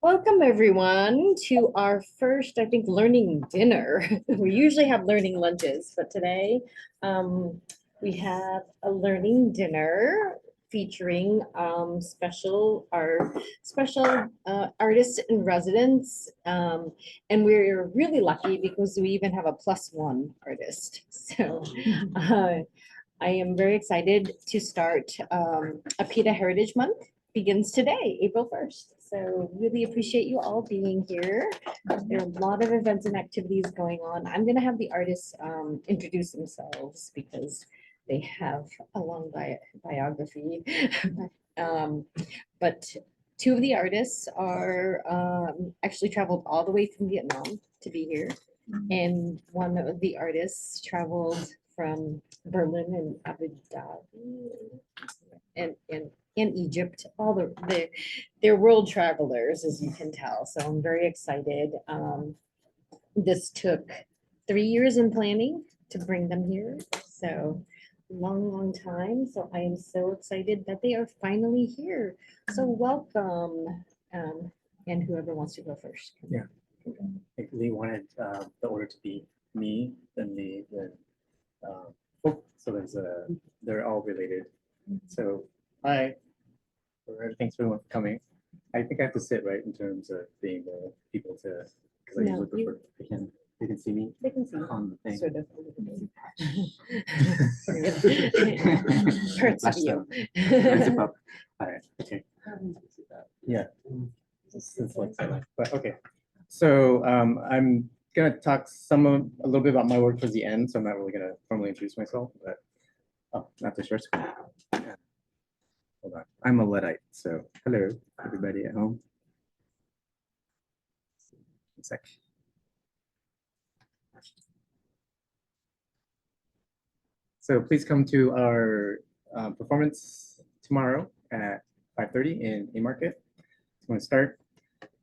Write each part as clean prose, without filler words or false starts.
Welcome everyone to our first, I think, learning dinner. We usually have learning lunches, but today we have a learning dinner featuring our special artists in residence. And we're really lucky because we even have a +1 artist. So I am very excited to start APIDA Heritage Month begins today, April 1st. So really appreciate you all being here. There are a lot of events and activities going on. I'm going to have the artists introduce themselves because they have a long biography. um, but two of the artists are actually traveled all the way from Vietnam to be here. And one of the artists traveled from Berlin and Abu Dhabi and Egypt. They're world travelers, as you can tell. So I'm very excited. This took 3 years in planning to bring them here. So long time. So I am so excited that they are finally here. So welcome. And whoever wants to go first. Yeah. I think Lee wanted the order to be me, then Lee, then so they're all related. So hi, thanks everyone for coming. I think I have to sit right in terms of being the people to, because I No, usually prefer they can see me They can see on the thing. sort of. Parts of Flash you. Zip up. All right. Okay. Yeah. It's like so, but okay. So I'm gonna talk a little bit about my work towards the end. So I'm not really gonna formally introduce myself, but not the short screen. Yeah. Hold on. I'm a Luddite. So hello, everybody at home. One sec. So please come to our performance tomorrow at 5:30 in Haymarket. I'm going to start.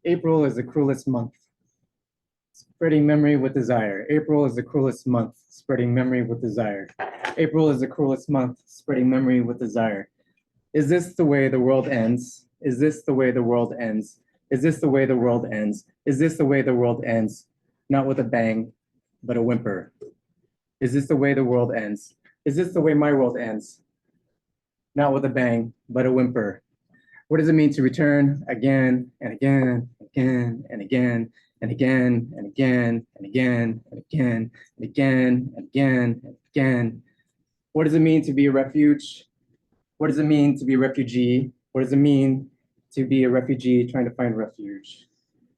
April is the cruelest month. Spreading memory with desire. April is the cruelest month. Spreading memory with desire. April is the cruelest month. Spreading memory with desire. Is this the way the world ends? Is this the way the world ends? Is this the way the world ends? Is this the way the world ends? Not with a bang, but a whimper. Is this the way the world ends? Is this the way my world ends? Not with a bang, but a whimper. What does it mean to return again and again, again and again, and again and again and again and again and again and again and again? What does it mean to be a refuge? What does it mean to be a refugee? What does it mean to be a refugee trying to find refuge?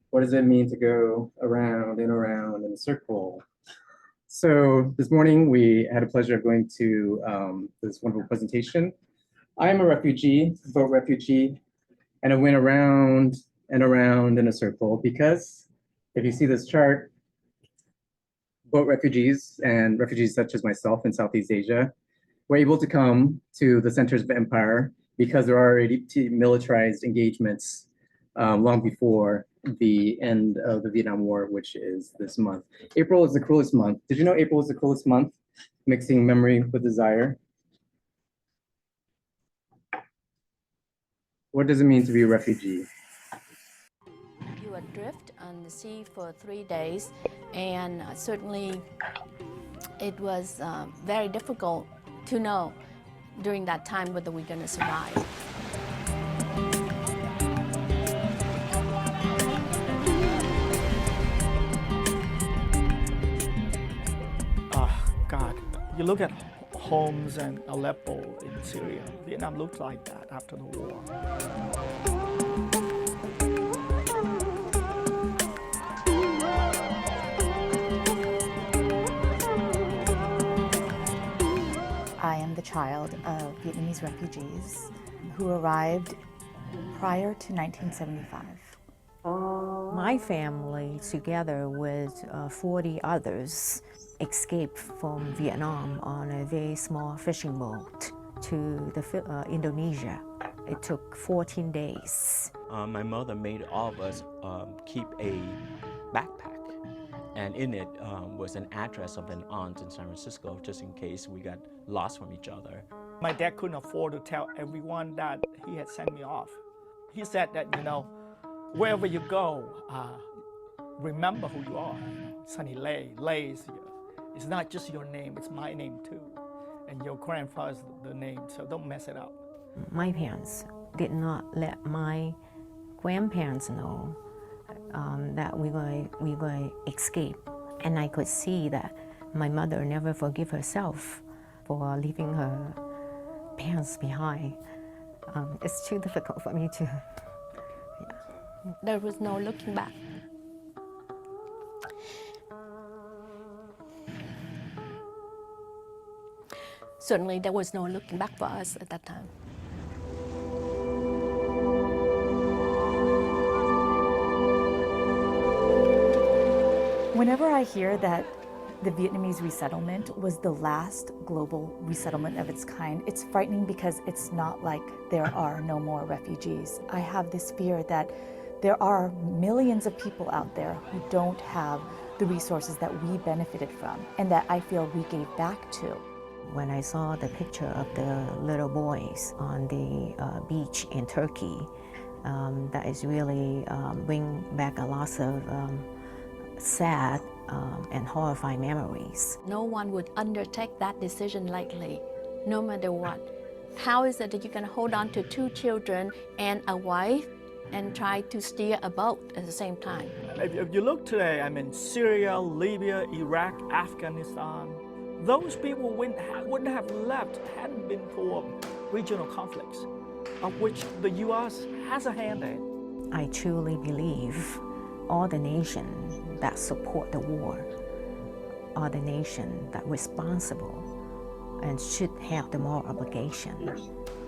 What does it mean to go around and around in a circle? So this morning we had a pleasure of going to this wonderful presentation. I'm a refugee, vote refugee, and I went around and around in a circle because if you see this chart, boat refugees and refugees such as myself in Southeast Asia were able to come to the centers of empire because there are already militarized engagements long before the end of the Vietnam War, which is this month. April is the cruelest month. Did you know April is the cruelest month? Mixing memory with desire. What does it mean to be a refugee? You adrift on the sea for 3 days, and certainly it was very difficult to know during that time whether we're going to survive. God, you look at Homs and Aleppo in Syria. Vietnam looked like that after the war. I am the child of Vietnamese refugees who arrived prior to 1975. My family, together with 40 others, escaped from Vietnam on a very small fishing boat to Indonesia. It took 14 days. My mother made all of us keep a backpack, and in it was an address of an aunt in San Francisco, just in case we got lost from each other. My dad couldn't afford to tell everyone that he had sent me off. He said that, wherever you go, remember who you are. Sunny Lay, it's not just your name, it's my name too. And your grandfather's the name, so don't mess it up. My parents did not let my grandparents know that we were escape. And I could see that my mother never forgive herself for leaving her parents behind. It's too difficult for me to. There was no looking back. Certainly, there was no looking back for us at that time. Whenever I hear that the Vietnamese resettlement was the last global resettlement of its kind, it's frightening because it's not like there are no more refugees. I have this fear that there are millions of people out there who don't have the resources that we benefited from and that I feel we gave back to. When I saw the picture of the little boys on the beach in Turkey, that is really bring back a lot of sad and horrifying memories. No one would undertake that decision lightly, no matter what. How is it that you can hold on to 2 children and a wife and try to steer a boat at the same time? If you look today, I mean, Syria, Libya, Iraq, Afghanistan, those people wouldn't have left hadn't been for regional conflicts, of which the U.S. has a hand in. I truly believe all the nations that support the war are the nations that are responsible and should have the moral obligation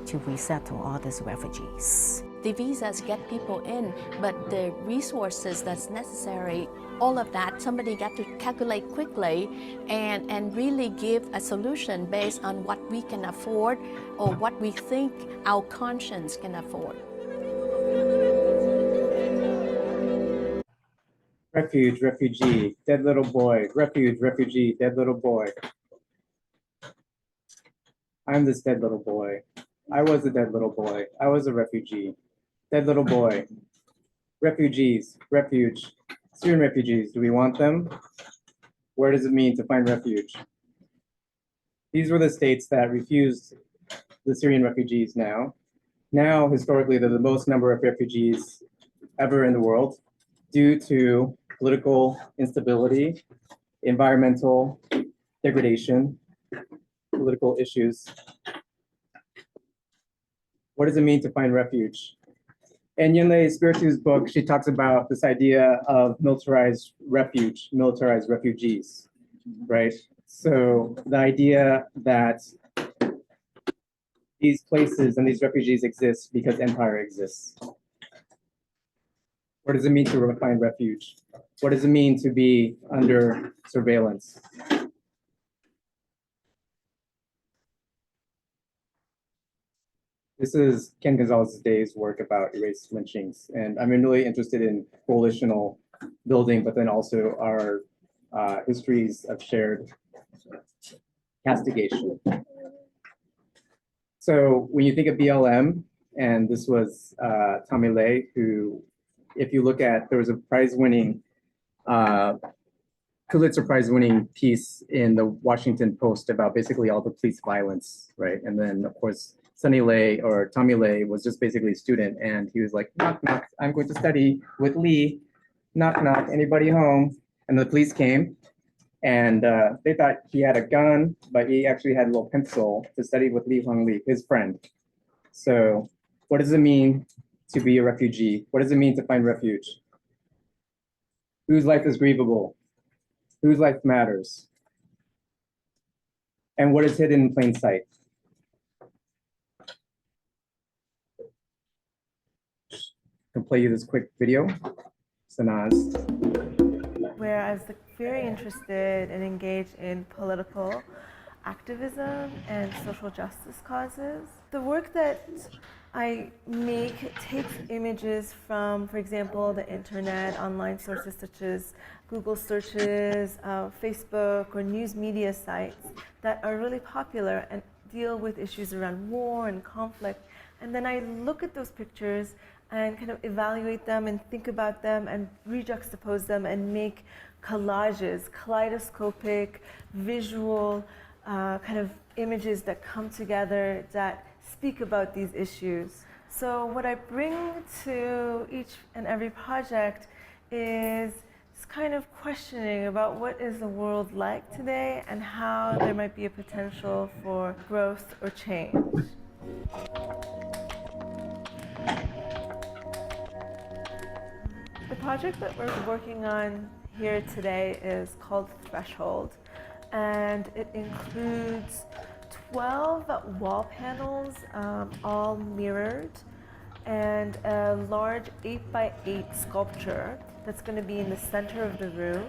to resettle all these refugees. The visas get people in, but the resources that's necessary, all of that, somebody got to calculate quickly and really give a solution based on what we can afford or what we think our conscience can afford. Refuge, refugee, dead little boy. Refuge, refugee, dead little boy. I'm this dead little boy. I was a dead little boy. I was a refugee. Dead little boy. Refugees, refuge. Syrian refugees, do we want them? Where does it mean to find refuge? These were the states that refused the Syrian refugees now. Now, historically, they're the most number of refugees ever in the world due to political instability, environmental degradation, political issues. What does it mean to find refuge? In Yinlei Spiritu's book, she talks about this idea of militarized refuge, militarized refugees, right? So the idea that these places and these refugees exist because empire exists. What does it mean to find refuge? What does it mean to be under surveillance? This is Ken Gonzalez's day's work about erased lynchings. And I'm really interested in coalitional building, but then also our histories of shared castigation. So when you think of BLM, and this was Tommy Lay, who, if you look at, there was a prize-winning, Pulitzer Prize-winning piece in the Washington Post about basically all the police violence, right? And then, of course, Sunny Lay or Tommy Lay was just basically a student, and he was like, knock, knock, I'm going to study with Lee, knock, knock, anybody home? And the police came, and they thought he had a gun, but he actually had a little pencil to study with Lee Hung Lee, his friend. So what does it mean to be a refugee? What does it mean to find refuge? Whose life is grievable? Whose life matters? And what is hidden in plain sight? I can play you this quick video. Sanaz. Where I was very interested and engaged in political activism and social justice causes. The work that I make takes images from, for example, the internet, online sources such as Google searches, Facebook, or news media sites that are really popular and deal with issues around war and conflict, And then I look at those pictures and kind of evaluate them and think about them and rejuxtapose them and make collages, kaleidoscopic, visual kind of images that come together that speak about these issues. So what I bring to each and every project is this kind of questioning about what is the world like today and how there might be a potential for growth or change. The project that we're working on here today is called Threshold, and it includes 12 wall panels, all mirrored, and a large 8x8 sculpture that's going to be in the center of the room,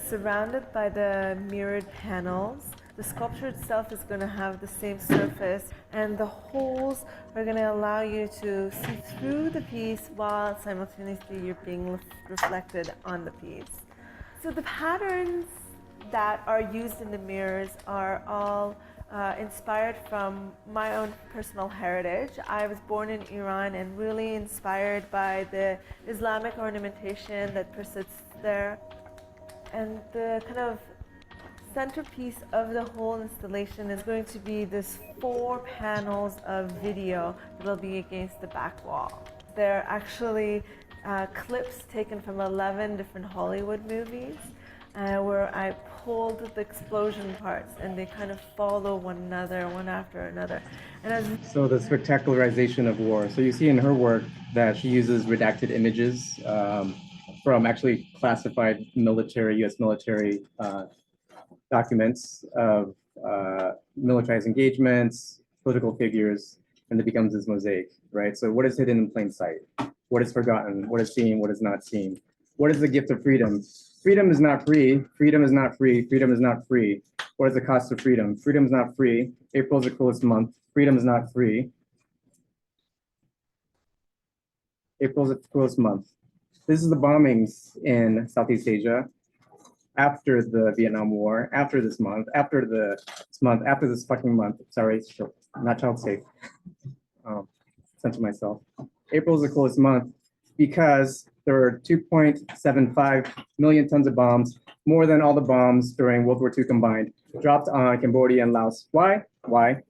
surrounded by the mirrored panels. The sculpture itself is going to have the same surface, and the holes are going to allow you to see through the piece while simultaneously you're being reflected on the piece. So the patterns that are used in the mirrors are all inspired from my own personal heritage. I was born in Iran and really inspired by the Islamic ornamentation that persists there. And the kind of centerpiece of the whole installation is going to be this 4 panels of video that'll be against the back wall. They're actually clips taken from 11 different Hollywood movies where I pulled the explosion parts and they kind of follow one another, one after another. So the spectacularization of war. So you see in her work that she uses redacted images from actually classified military, US military documents of militarized engagements, political figures, and it becomes this mosaic, right? So what is hidden in plain sight? What is forgotten? What is seen? What is not seen? What is the gift of freedom? Freedom is not free. Freedom is not free. Freedom is not free. What is the cost of freedom? Freedom is not free. April is the coolest month. Freedom is not free. April is the coolest month. This is the bombings in Southeast Asia after the Vietnam War, after this month, after this fucking month. Sorry, not child safe. Censor myself. April is the coolest month because there were 2.75 million tons of bombs, more than all the bombs during World War II combined, dropped on Cambodia and Laos. Why? Why?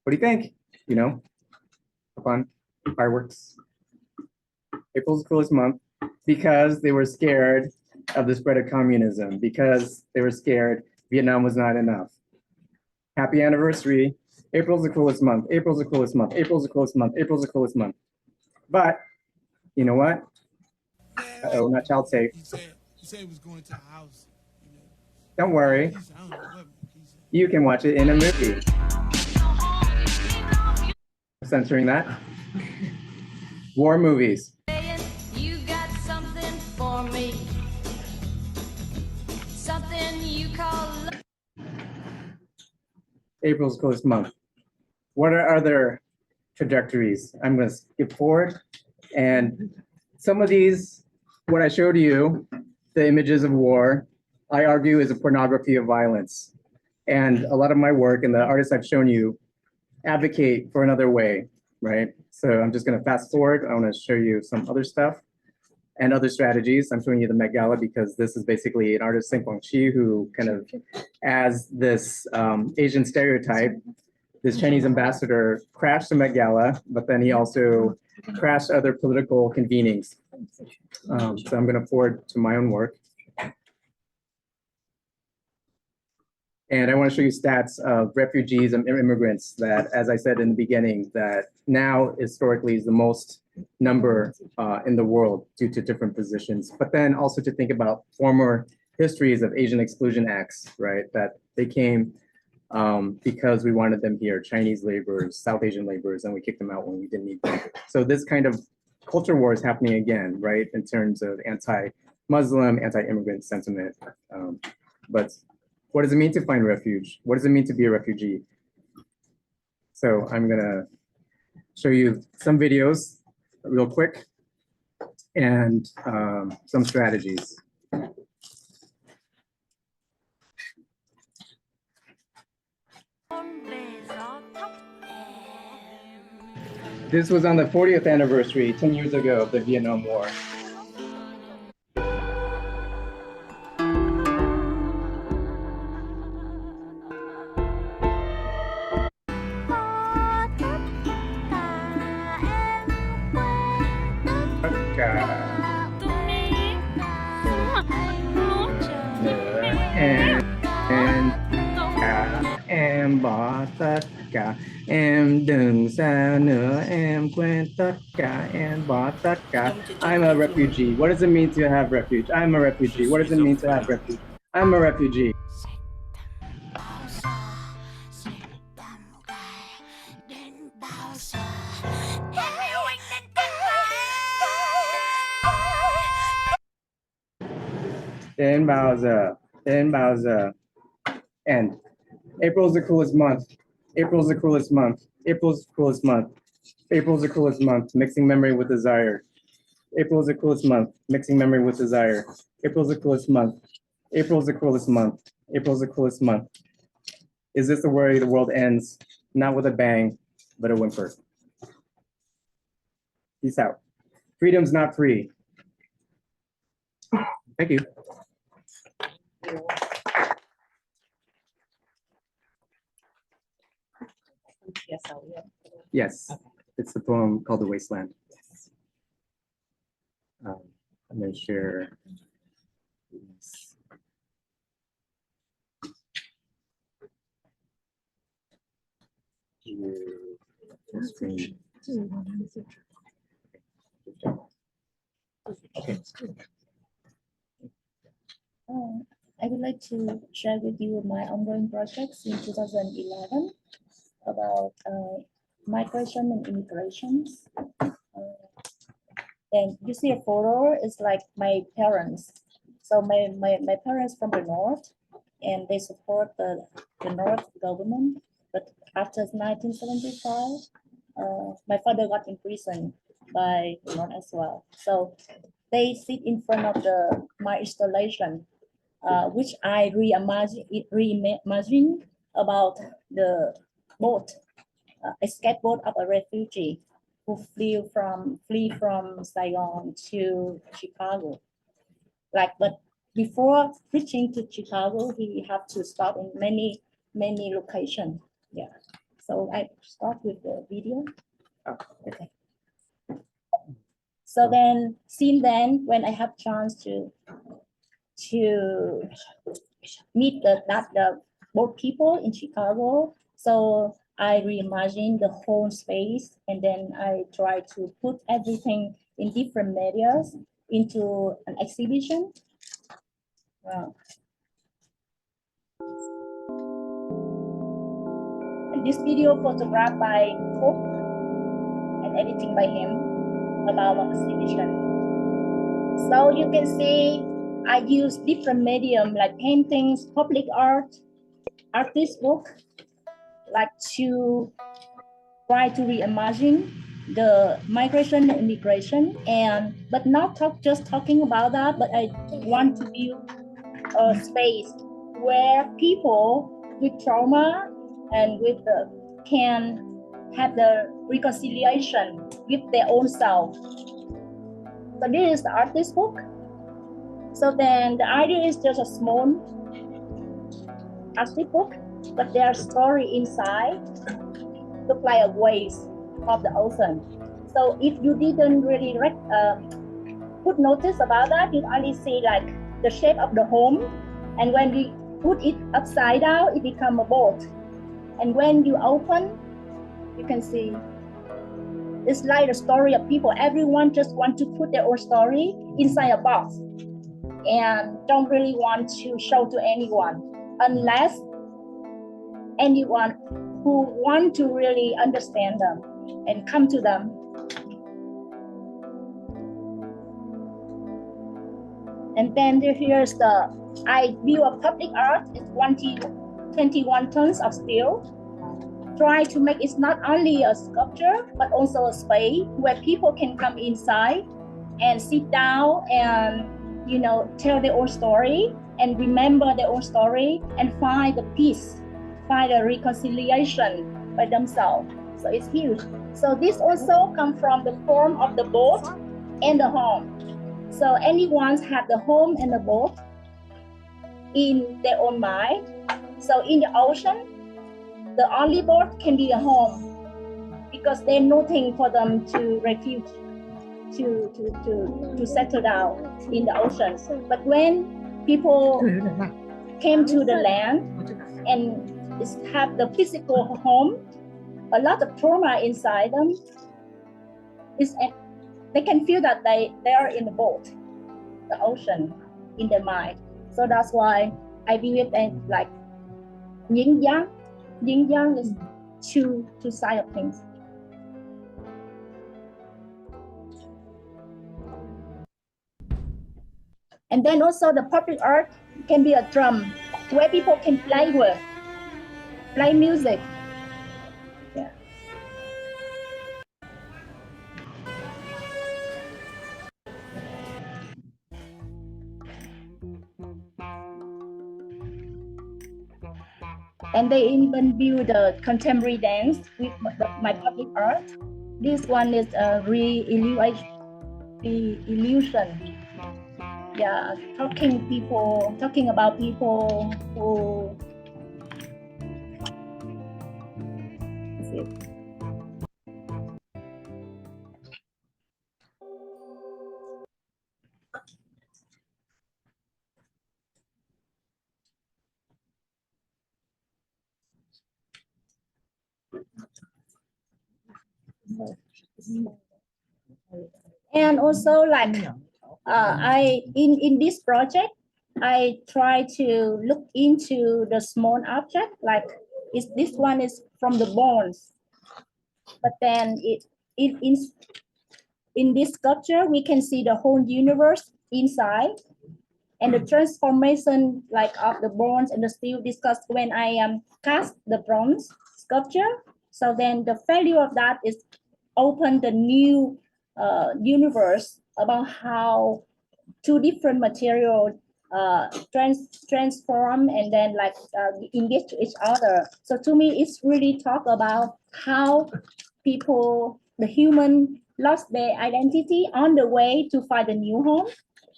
What do you think? You know, fun, fireworks. April's the coolest month because they were scared of the spread of communism, because they were scared Vietnam was not enough. Happy anniversary. April's the coolest month. April's the coolest month. April's the coolest month. April's the coolest month. But you know what? Uh-oh, not child safe. He said he was going to a house. Don't worry. You can watch it in a movie. Censoring that. War movies. You got something for me. Something you call love. April's coolest month. What are other trajectories? I'm going to skip forward. And some of these, what I showed you, the images of war, I argue is a pornography of violence. And a lot of my work and the artists I've shown you advocate for another way, right? So I'm just going to fast forward. I want to show you some other stuff and other strategies. I'm showing you the Met Gala because this is basically an artist, Seng Pong Chi, who kind of, as this Asian stereotype, this Chinese ambassador crashed the Met Gala, but then he also crashed other political convenings. So I'm going to forward to my own work. And I want to show you stats of refugees and immigrants that, as I said in the beginning, that now historically is the most number in the world due to different positions, but then also to think about former histories of Asian exclusion acts, right? That they came because we wanted them here, Chinese laborers, South Asian laborers, and we kicked them out when we didn't need them. So this kind of culture war is happening again, right? In terms of anti-Muslim, anti-immigrant sentiment. But what does it mean to find refuge? What does it mean to be a refugee? So I'm gonna show you some videos real quick and some strategies. This was on the 40th anniversary, 10 years ago, of the Vietnam War. Em bỏ tất cả, em đừng xa nữa, em quên tất cả, em bỏ tất cả. I'm a refugee. What does it mean to have refuge? I'm a refugee. What does it mean to have refuge? I'm a refugee. Đến bao giờ. End. April's the coolest month. April's the coolest month. April's the coolest month. April's the coolest month. Mixing memory with desire. April's the coolest month. Mixing memory with desire. April's the coolest month. April's the coolest month. April's the coolest month. Is this the way the world ends? Not with a bang, but a whimper. Peace out. Freedom's not free. Thank you. Yes, it's the poem called The Wasteland. I'm going to share this. Screen. Okay. I would like to share with you my ongoing projects in 2011 about migration and immigrations. And you see a photo, it's like my parents. So my parents from the north, and they support the north government. But after 1975, my father got imprisoned by the north as well. So they sit in front of my installation, which I reimagine about the boat, a escape boat of a refugee who flee from Saigon to Chicago. But before reaching to Chicago, he had to stop in many locations. Yeah. So I start with the video. Okay. So then, since then, when I have chance to meet the both people in Chicago, so I reimagine the whole space, and then I try to put everything in different medias into an exhibition. And this video photographed by Cook and editing by him about the exhibition. So you can see I use different medium like paintings, public art, artist book, like to try to reimagine the migration and immigration, but not just talking about that, but I want to build a space where people with trauma and can have the reconciliation with their own self. So this is the artist book. So then the idea is just a small artist book, but there's story inside, look like a waves of the ocean. So if you didn't really put notice about that, you only see like the shape of the home, and when we put it upside down, it becomes a boat. And when you open, you can see it's like the story of people. Everyone just want to put their own story inside a box and don't really want to show to anyone, unless anyone who want to really understand them and come to them. And then here's I build a public art. It's 21 tons of steel. Try to make it not only a sculpture, but also a space where people can come inside and sit down and, tell their own story and remember their own story and find the peace, find a reconciliation by themselves. So it's huge. So this also comes from the form of the boat and the home. So anyone have the home and the boat in their own mind. So in the ocean, the only boat can be a home because there's nothing for them to refuge, to settle down in the ocean. But when people came to the land and have the physical home, a lot of trauma inside them, they can feel that they are in the boat, the ocean, in their mind. So that's why I believe in like yin yang. Yin yang is two sides of things. And then also the public art can be a drum where people can play with, play music. Yeah. And they even build a contemporary dance with my public art. This one is a re-illusion. Yeah, talking about people who and also like I in this project I try to look into the small object, like this one is from the bones, but then in this sculpture we can see the whole universe inside, and the transformation like of the bones and the steel discussed when I cast the bronze sculpture. So then the value of that is open the new universe about how two different materials transform and then like engage to each other. So to me, it's really talk about how people, the human, lost their identity on the way to find a new home,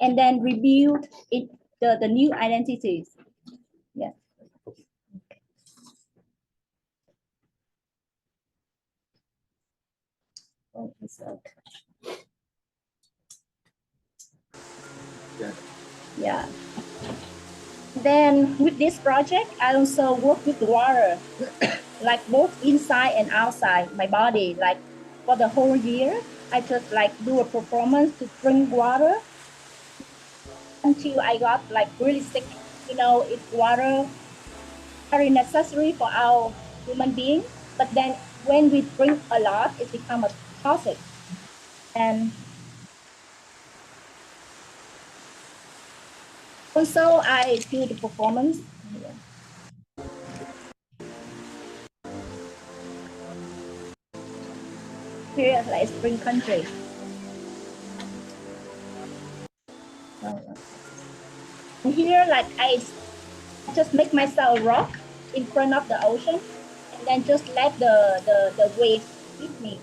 and then rebuild it, the new identities. Yeah. Oh, yeah. Then with this project, I also work with water, like both inside and outside my body. Like for the whole year, I just like do a performance to drink water until I got like really sick. You know, it's water very necessary for our human being. But then when we drink a lot, it becomes a toxic. And also I do the performance. Here, like spring country. And here, like I just make myself rock in front of the ocean, and then just let the waves hit me.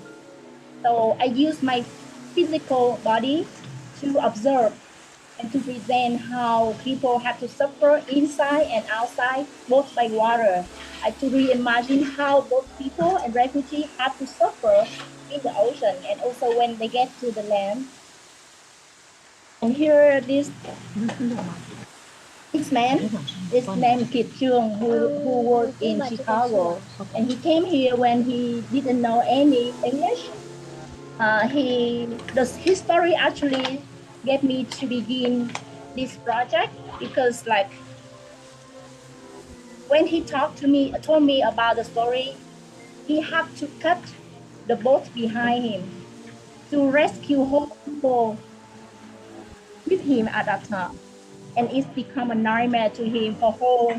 So I use my physical body to observe and to present how people have to suffer inside and outside, both by water. I to reimagine how both people and refugees have to suffer in the ocean, and also when they get to the land. And here, this man is named Kit Chung, who worked in Chicago, and he came here when he didn't know any English. His story actually gave me to begin this project, because like when he told me about the story, he had to cut the boat behind him to rescue whole people with him at that time. And it's become a nightmare to him for whole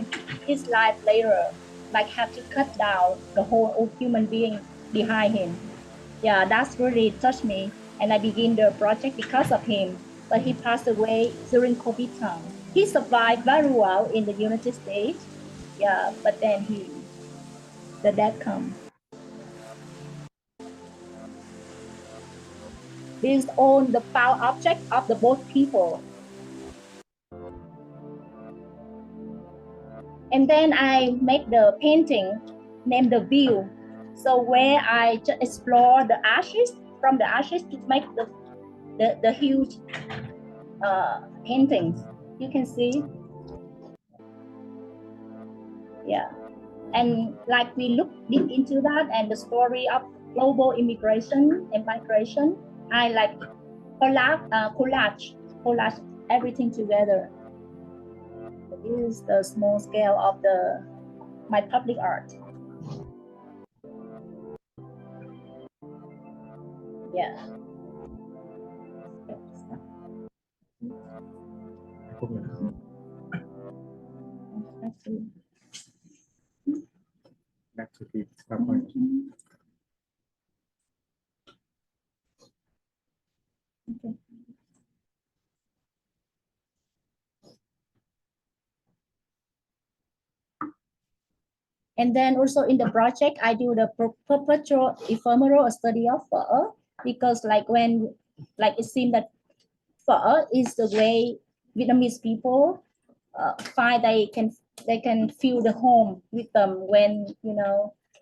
his life later, like have to cut down the whole human being behind him. Yeah, that's really touched me, and I begin the project because of him. But he passed away during COVID time. He survived very well in the United States. Yeah, but then the death come. based on the found object of the both people. And then I make the painting named The View. So where I just explore the ashes, from the ashes to make the huge paintings. You can see. Yeah. And like we look deep into that and the story of global immigration and migration, I like collage everything together. This is the small scale of my public art. Yeah. Back to the PowerPoint. Okay. And then also in the project, I do the perpetual ephemeral study of phở, because like it seems that phở is the way Vietnamese people find they can feel the home with them when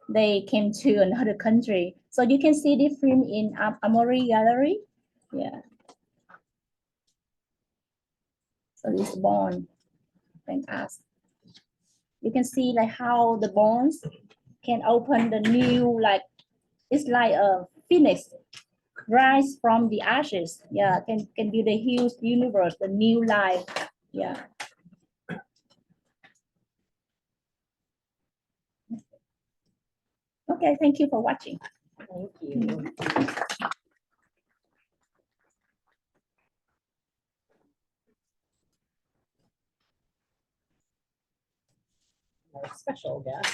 they came to another country. So you can see this film in Amory Gallery. Yeah. So this bond and us. You can see like how the bonds can open the new, like it's like a phoenix rise from the ashes. Yeah, can be the huge universe, the new life. Yeah. Okay, thank you for watching. Thank you. Our special guest.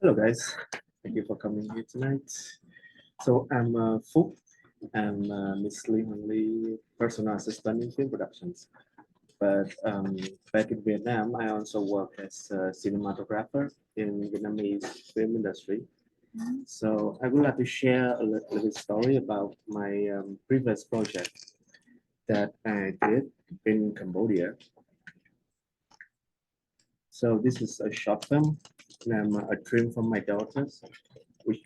Hello guys, thank you for coming here tonight. So I'm Phúc. I'm Miss Lee Hong Lee, personal assistant in film productions. But back in Vietnam, I also work as a cinematographer in Vietnamese film industry. So I would like to share a little story about my previous project that I did in Cambodia. So this is a short film, A Dream from My Daughters, which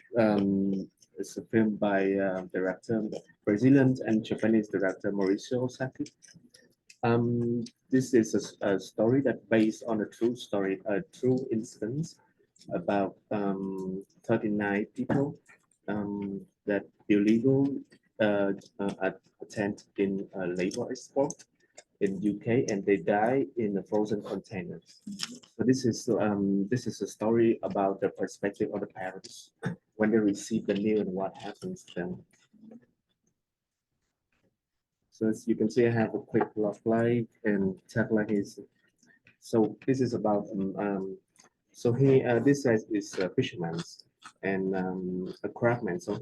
is a film by director, Brazilian and Japanese director Mauricio Saki. This is a story that based on a true story, a true incident about 39 people that illegal attend in labor export in UK, and they die in the frozen containers. So this is a story about the perspective of the parents when they receive the news and what happens to them. So as you can see, I have a quick log line and tagline is. So this is about so this guy is a fisherman and a crabman. So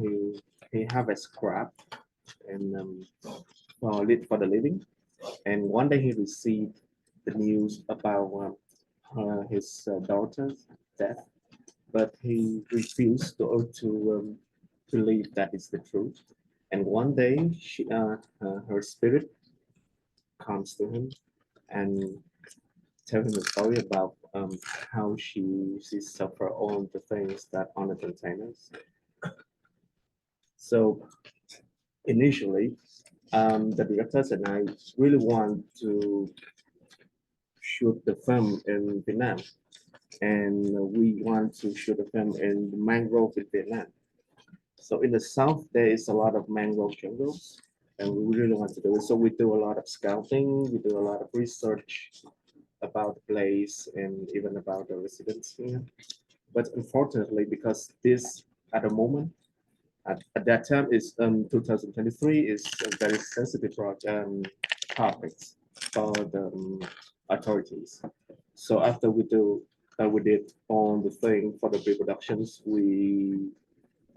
he harvests crab and for the living. And one day he received the news about his daughter's death, but he refused to believe that is the truth. And one day her spirit comes to him and tell him a story about how she suffer all the things that on the containers. So initially, the directors and I really want to shoot the film in Vietnam, and we want to shoot the film in the mangrove in Vietnam. So in the south, there is a lot of mangrove jungles, and we really want to do it. So we do a lot of scouting, we do a lot of research about the place and even about the residents here. But unfortunately, because this at the moment, at that time is 2023 is a very sensitive topics for the authorities. So after we did all the thing for the reproductions,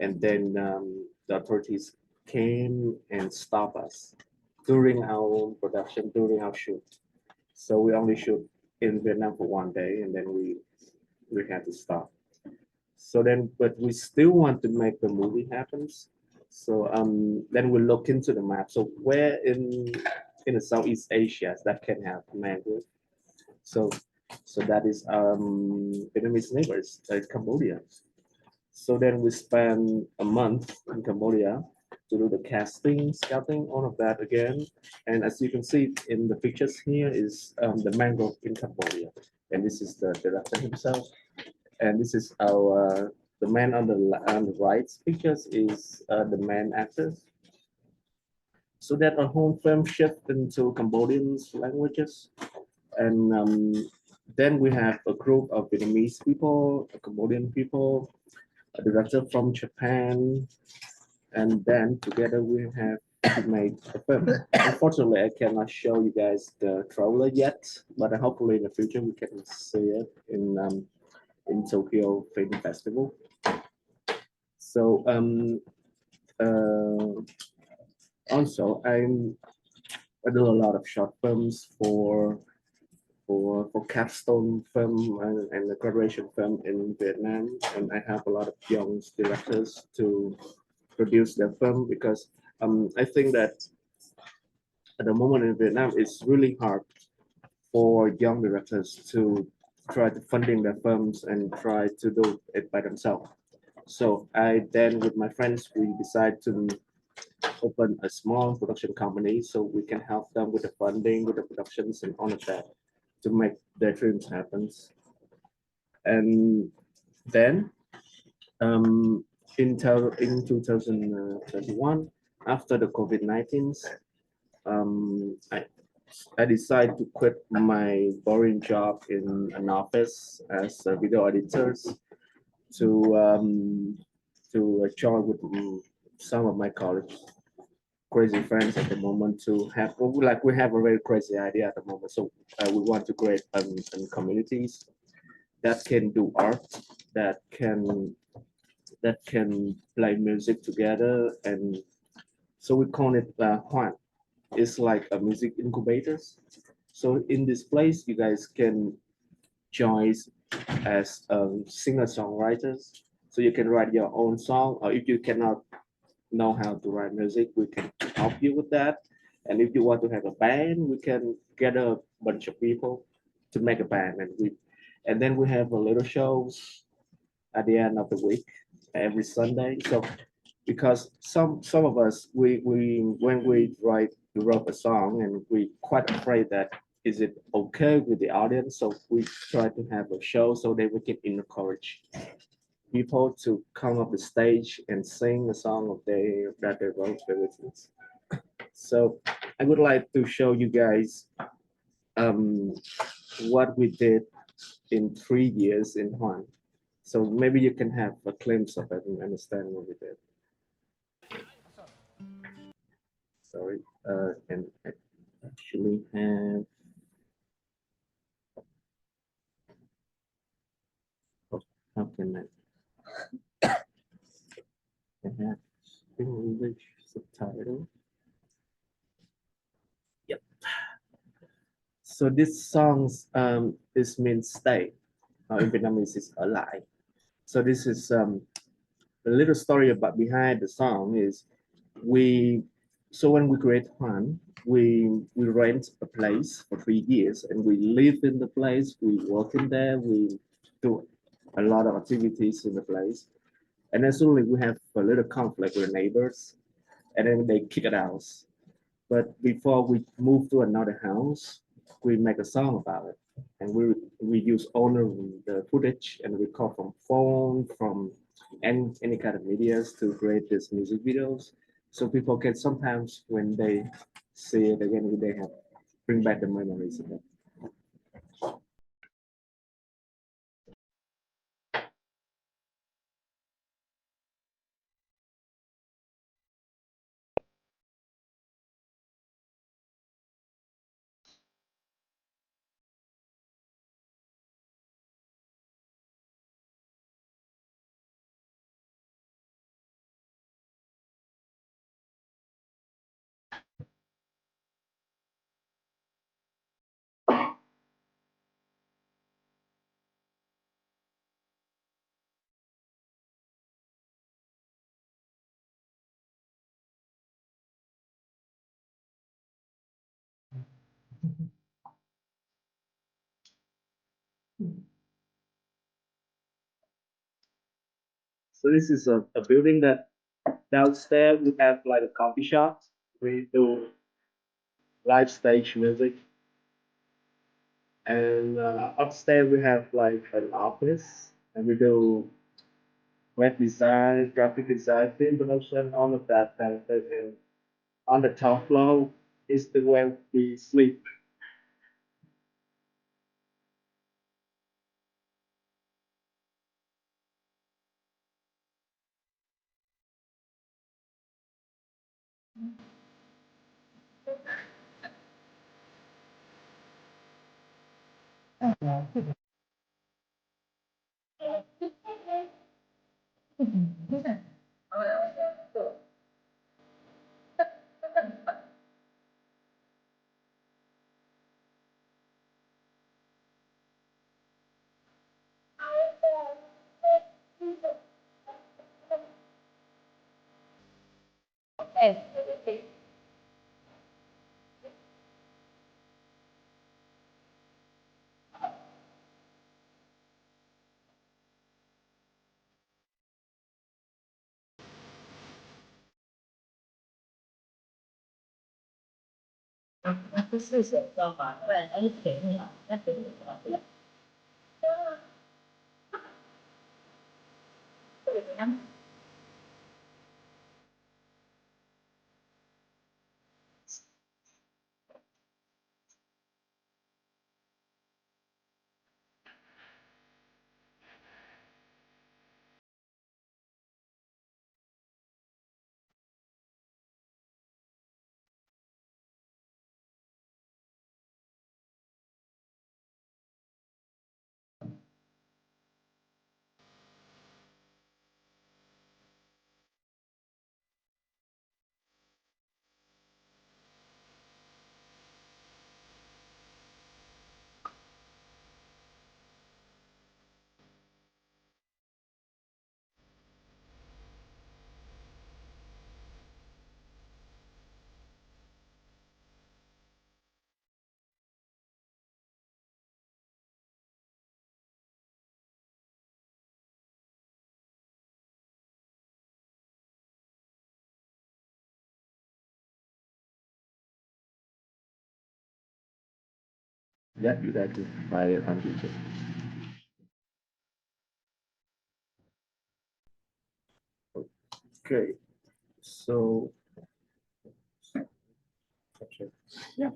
and then the authorities came and stopped us during our production, during our shoot. So we only shoot in Vietnam for one day, and then we had to stop. So then, but we still want to make the movie happens. So then we look into the map. So where in the Southeast Asia that can have mangrove? So that is Vietnamese neighbors, Cambodia. So then we spend a month in Cambodia to do the casting, scouting, all of that again. And as you can see in the pictures here is the mangrove in Cambodia. And this is the director himself. And this is our the man on the right pictures is the main actor. So that our home film shift into Cambodian languages, and then we have a group of Vietnamese people, Cambodian people, a director from Japan, and then together we have made a film. Unfortunately, I cannot show you guys the trailer yet, but hopefully in the future we can see it in Tokyo Film Festival. So also I do a lot of short films for capstone film and the graduation film in Vietnam, and I have a lot of young directors to produce their film because I think that at the moment in Vietnam it's really hard for young directors to try to funding their films and try to do it by themselves. So I then with my friends we decide to open a small production company so we can help them with the funding, with the productions and all of that to make their dreams happen. And then in 2021, after the COVID-19, I decided to quit my boring job in an office as a video editor to join with some of my college crazy friends at the moment to have like we have a very crazy idea at the moment. So we want to create communities that can do art, that can play music together, and so we call it Huan. It's like a music incubators. So in this place, you guys can join as singer-songwriters. So you can write your own song, or if you cannot know how to write music, we can help you with that. And if you want to have a band, we can get a bunch of people to make a band, and then we have a little shows at the end of the week every Sunday. So because some of us we when we wrote a song and we quite afraid that is it okay with the audience, so we try to have a show so that we can encourage people to come up the stage and sing a song of that they wrote with us. So I would like to show you guys what we did in 3 years in Huan. So maybe you can have a glimpse of it and understand what we did. Sorry, and I actually have. Oh, how can I have English subtitle? Yep. So this song's this means stay. In Vietnamese is ở lại. So this is a little story about behind the song is when we create Huan, we rent a place for 3 years and we live in the place, we work in there, we do a lot of activities in the place. And then suddenly we have a little conflict with the neighbors and then they kick it out. But before we move to another house, we make a song about it. And we use all the footage and record from phone, from any kind of medias to create these music videos. So people can sometimes when they see it again, they have bring back the memories of it. So this is a building that downstairs we have like a coffee shop. We do live stage music. And upstairs we have like an office and we do web design, graphic design, film production, all of that kind of thing. And on the top floor is the where we sleep. Yeah, you got to buy it on YouTube. Okay, so yeah.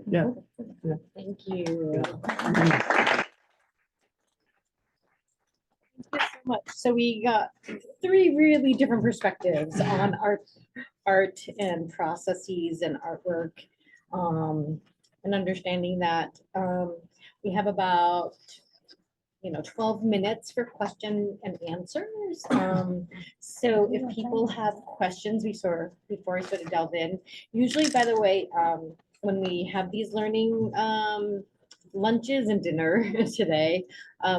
Yeah. Thank you. Thank you so much. So we got three really different perspectives on art and processes and artwork. And understanding that we have about 12 minutes for question and answers. So if people have questions, before I sort of delve in, usually, by the way, when we have these learning lunches and dinner today,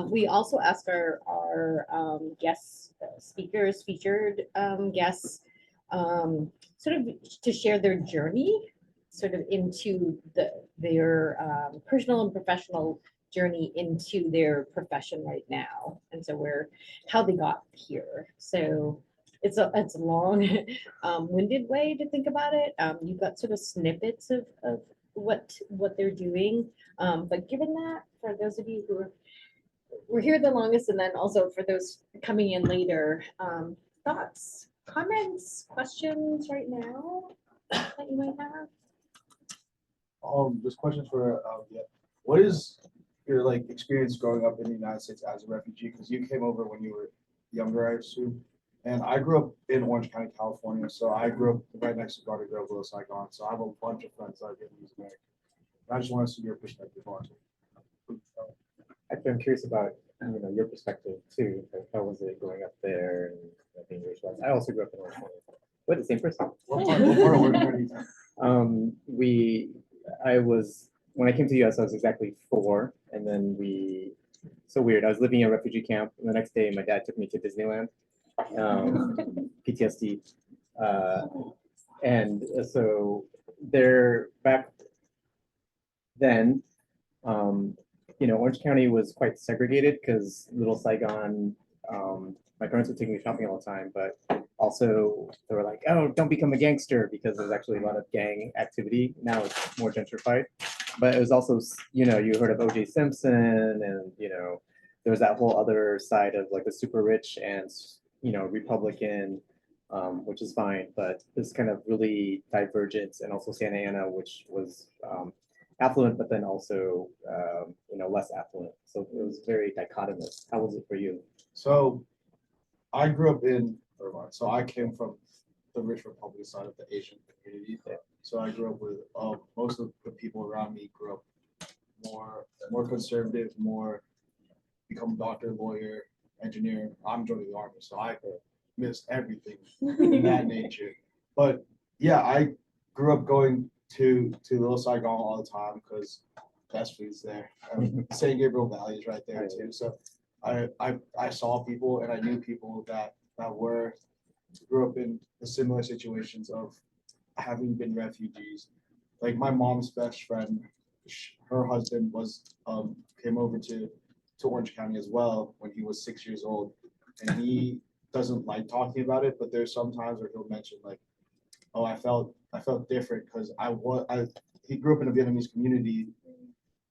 we also ask our guests, speakers, featured guests, sort of to share their journey sort of into their personal and professional journey into their profession right now. And so how they got here. So it's a long winded way to think about it. You've got sort of snippets of what they're doing. But given that, for those of you who were here the longest, and then also for those coming in later, thoughts, comments, questions right now that you might have? This question for yeah. What is your like experience growing up in the United States as a refugee? Because you came over when you were younger, I assume. And I grew up in Orange County, California. So I grew up right next to Garden Grove, Little Saigon. So I have a bunch of friends that are Vietnamese American. I just want to see your perspective on it. Actually, I'm curious about your perspective too. Like, how was it growing up there and being raised? I also grew up in Orange County. What, the same person? What part of Orange County? When I came to the US, I was exactly 4, and then so weird. I was living in a refugee camp, and the next day, my dad took me to Disneyland. PTSD. And so they're back then, Orange County was quite segregated because Little Saigon, my parents would take me shopping all the time, but also they were like, oh, don't become a gangster because there's actually a lot of gang activity. Now it's more gentrified. But it was also, you heard of O.J. Simpson and, there was that whole other side of like the super rich and, Republican, which is fine, but this kind of really divergence, and also Santa Ana, which was affluent, but then also less affluent. So it was very dichotomous. How was it for you? So I grew up in Irvine, so I came from the rich Republican side of the Asian community. So I grew up with most of the people around me grew up more conservative, more become doctor, lawyer, engineer. I'm joining the army, so I missed everything in that nature. But yeah, I grew up going to Little Saigon all the time because best food's there. San Gabriel Valley is right there too. So I saw people and I knew people that grew up in the similar situations of having been refugees. Like my mom's best friend, her husband came over to Orange County as well when he was 6 years old, and he doesn't like talking about it, but there's some times where he'll mention like, oh, I felt different because he grew up in a Vietnamese community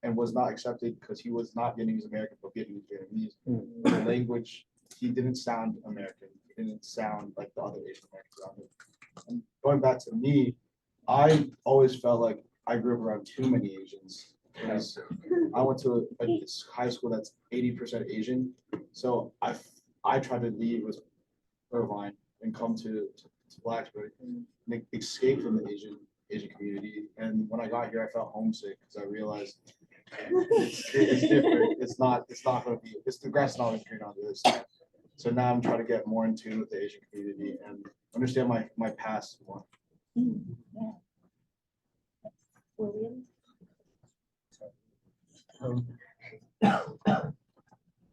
and was not accepted because he was not Vietnamese American, but Vietnamese. The language, he didn't sound American. He didn't sound like the other Asian Americans around him. And going back to me, I always felt like I grew up around too many Asians. Because I went to a high school that's 80% Asian. So I tried to leave with Irvine and come to Blacksburg and escape from the Asian community. And when I got here, I felt homesick because I realized it's different. It's not going to be. The grass is not always green on the other side. So now I'm trying to get more in tune with the Asian community and understand my past more. William?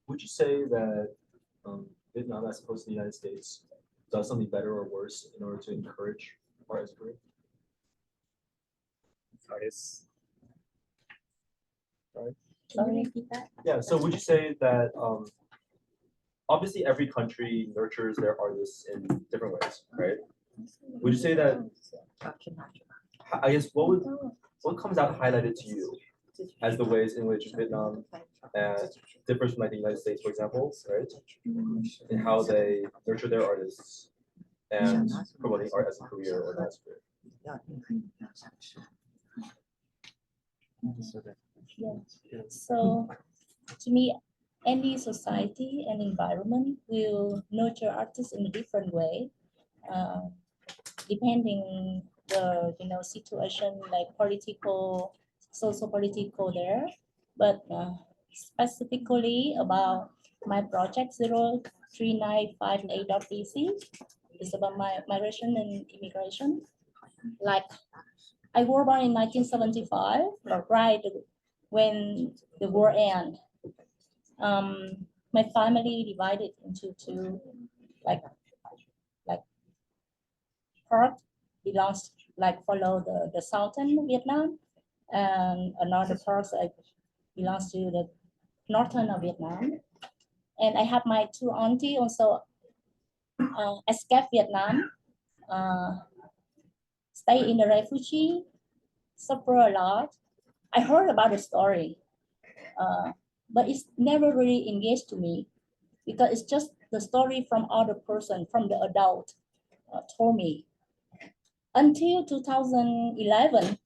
Would you say that Vietnam, as opposed to the United States, does something better or worse in order to encourage art as a career? Artists. Sorry? Can you repeat that? Yeah, so would you say that obviously every country nurtures their artists in different ways, right? Would you say that, I guess, what comes out highlighted to you as the ways in which Vietnam differs from like the United States, for example, right? And how they nurture their artists and promoting art as a career or not as a career. Yeah. So to me, any society and environment will nurture artists in a different way, depending the situation like political, social political there. But specifically about my project 03958.bc is about my migration and immigration. Like I was born in 1975, right when the war ended. My family divided into two, like part belongs follow the southern Vietnam, and another part belongs to the northern of Vietnam. And I have my two auntie also escaped Vietnam, stay in the refugee, suffer a lot. I heard about the story, but it's never really engaged to me because it's just the story from other person, from the adult told me. Until 2011,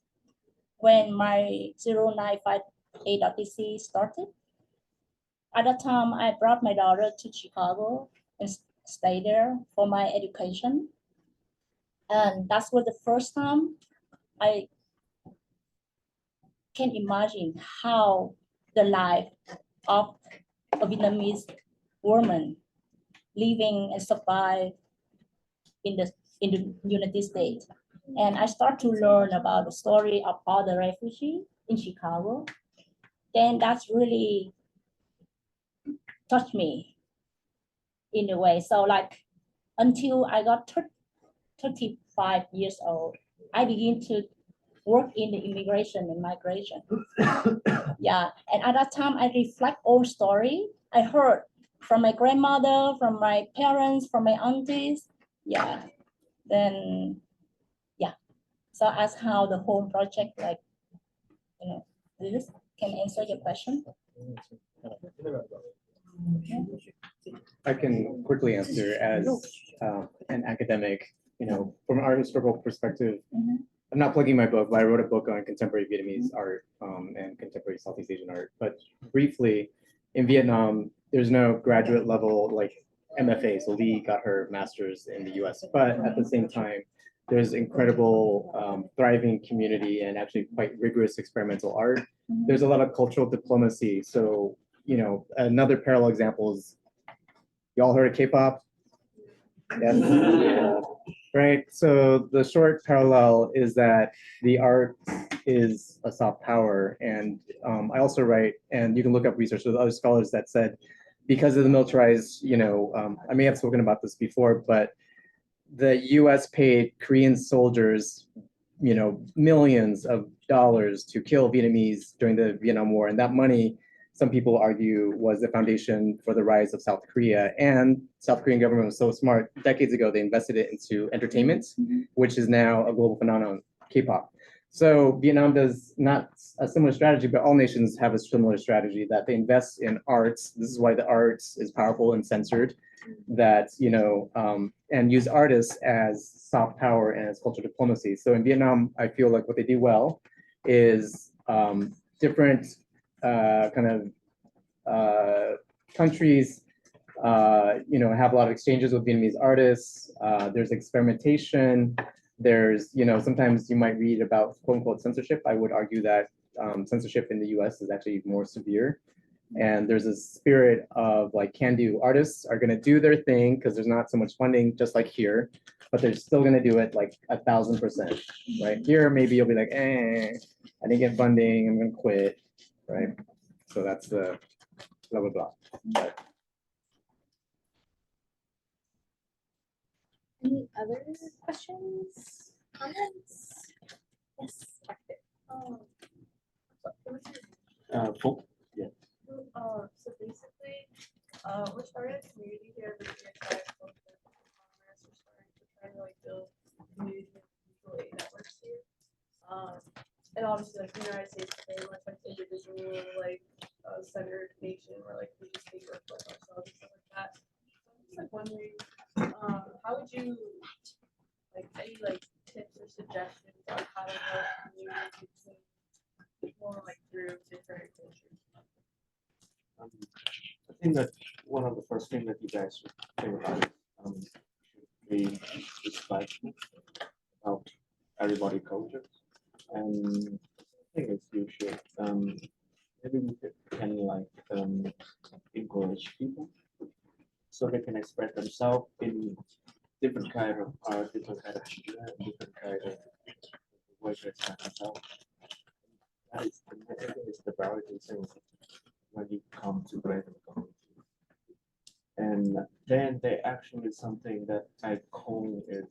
when my 0958.DC started, at that time I brought my daughter to Chicago and stay there for my education. And that was the first time I can imagine how the life of a Vietnamese woman living and survive in the United States. And I start to learn about the story of other refugees in Chicago. Then that's really touched me in a way. So until I got 30 5 years old, I began to work in the immigration and migration. Yeah, and at that time, I reflect old story I heard from my grandmother, from my parents, from my aunties. Yeah, then yeah, so that's how the whole project, like, this can answer your question. I can quickly answer as an academic, from an art historical perspective. I'm not plugging my book, but I wrote a book on contemporary Vietnamese art and contemporary Southeast Asian art. But briefly, in Vietnam, there's no graduate level like MFA. So Lee got her master's in the US, but at the same time, there's incredible thriving community and actually quite rigorous experimental art. There's a lot of cultural diplomacy. So, another parallel example is, y'all heard of K-pop? Yes. Yeah. Right. So the short parallel is that the art is a soft power. And I also write, and you can look up research with other scholars that said, because of the militarized, I may have spoken about this before, but the US paid Korean soldiers, millions of dollars to kill Vietnamese during the Vietnam War. And that money, some people argue, was the foundation for the rise of South Korea. And South Korean government was so smart. Decades ago, they invested it into entertainment, which is now a global phenomenon, K-pop. So Vietnam does not a similar strategy, but all nations have a similar strategy that they invest in arts. This is why the arts is powerful and censored, that, and use artists as soft power and as cultural diplomacy. So in Vietnam, I feel like what they do well is different countries, have a lot of exchanges with Vietnamese artists. There's experimentation. There's, sometimes you might read about quote unquote censorship. I would argue that censorship in the US is actually more severe. And there's a spirit of like can-do. Artists are gonna do their thing because there's not so much funding, just like here, but they're still gonna do it like 1,000%, right? Here, maybe you'll be like, I didn't get funding, I'm gonna quit, right? So that's the blah, blah, blah. But, any other questions, comments? Yes. Yeah. So basically, we're starting a community here, but we're trying to focus on commerce. We're starting to try to like build community and mutual aid networks here. And obviously, like the United States is very much like individual, like centered nation, where like we just take work for ourselves and stuff like that. So I'm just like wondering, how would you like any like tips or suggestions on how to help communities between more like through different cultures? I think that one of the first things that you guys should think about should be respectful about everybody's culture. And I think it's you should maybe we can like encourage people so they can express themselves in different kind of art, different kind of media, different kind of way to express themselves. That is, I think it's the priority thing when you come to create a community. And then they actually something that I call it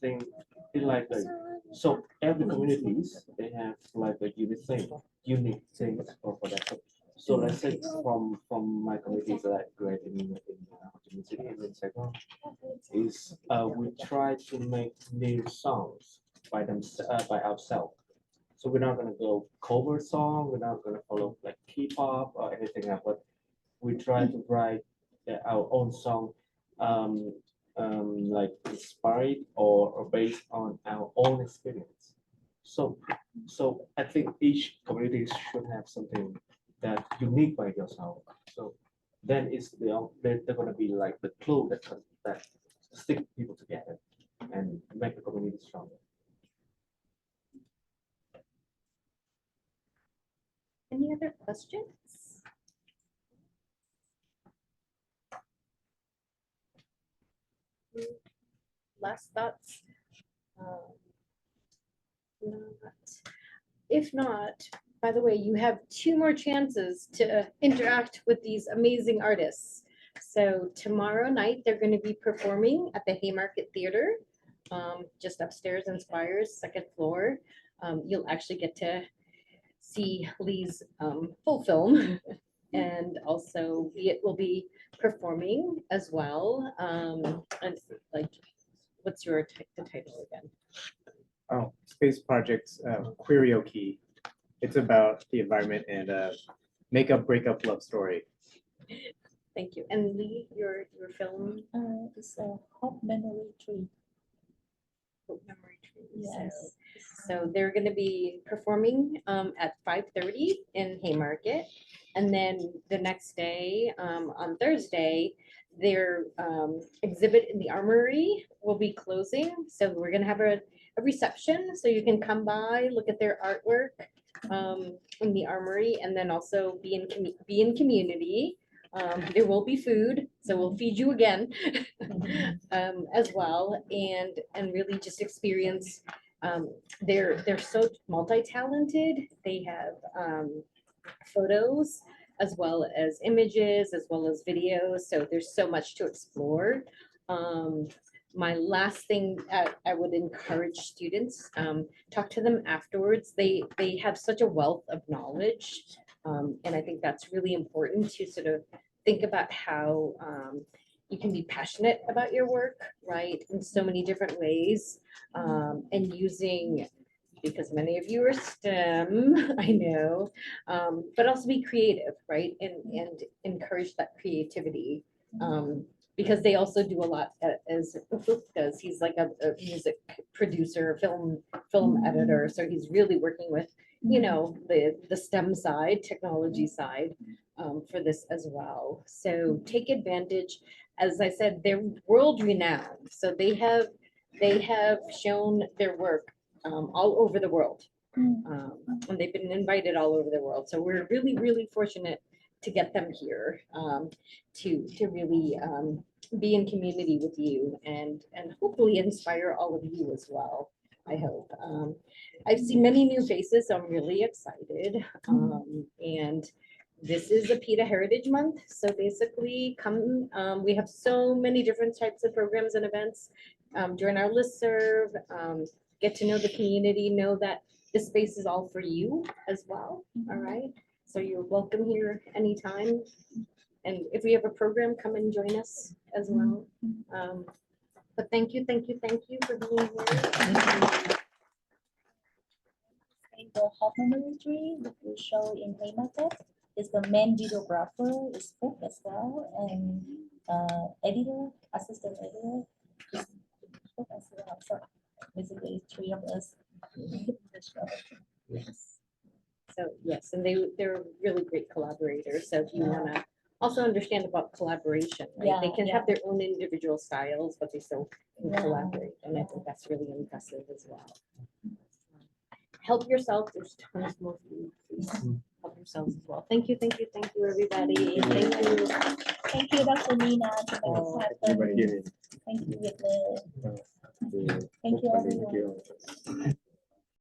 thing like so every communities they have like a unique things for that. So let's say from my communities that I great in Ho Chi Minh City and in Saigon is we try to make new songs by by ourselves. So we're not gonna go cover song. We're not gonna follow like K-pop or anything else. But we try to write our own song, like inspired or based on our own experience. So I think each community should have something that unique by yourself. So then they're gonna be like the glue that stick people together and make the community stronger. Any other questions? Last thoughts? If not, by the way, you have 2 more chances to interact with these amazing artists. So tomorrow night, they're going to be performing at the Haymarket Theater. just upstairs in Spires, second floor. You'll actually get to see Lee's full film. And also it will be performing as well. And like, what's your the title again? Oh, Space Project's Queerioke. It's about the environment and makeup breakup love story. Thank you. And Lee, your film? It's a Hot Memory Tree. Hope Memory Tree. Yes. So they're going to be performing at 5:30 in Haymarket. And then the next day, on Thursday, their exhibit in the Armory will be closing. So we're going to have a reception, so you can come by, look at their artwork in the Armory, and then also be in community. There will be food, so we'll feed you again as well, and really just experience. They're so multi-talented. They have photos as well as images, as well as videos. So there's so much to explore. My last thing I would encourage students, talk to them afterwards. They have such a wealth of knowledge. And I think that's really important to sort of think about how you can be passionate about your work, right? In so many different ways. And using, because many of you are STEM, I know, but also be creative, right? And encourage that creativity. Because they also do a lot as does. He's like a music producer, film editor. So he's really working with, you know, the STEM side, technology side for this as well. So take advantage. As I said, they're world renowned. So they have shown their work all over the world. And they've been invited all over the world. So we're really, really fortunate to get them here to really be in community with you and hopefully inspire all of you as well. I hope. I've seen many new faces, so I'm really excited. And this is APIDA Heritage Month. So basically come, we have so many different types of programs and events. Join our listserv, get to know the community, know that this space is all for you as well. All right. So you're welcome here anytime. And if we have a program, come and join us as well. But thank you for being here. The Hot Memory Tree that we show in Haymarket is the main videographer, is Book as well, and editor, assistant editor is Book as well. So basically, three of us. Yes. So yes, and they're really great collaborators. So if you want to also understand about collaboration, right? They can have their own individual styles, but they still can collaborate. And I think that's really impressive as well. Help yourself. There's tons more food. Please help yourselves as well. Thank you, everybody. Thank you. Thank you, Dr. Nina. Everybody. Thank you, Vietnam.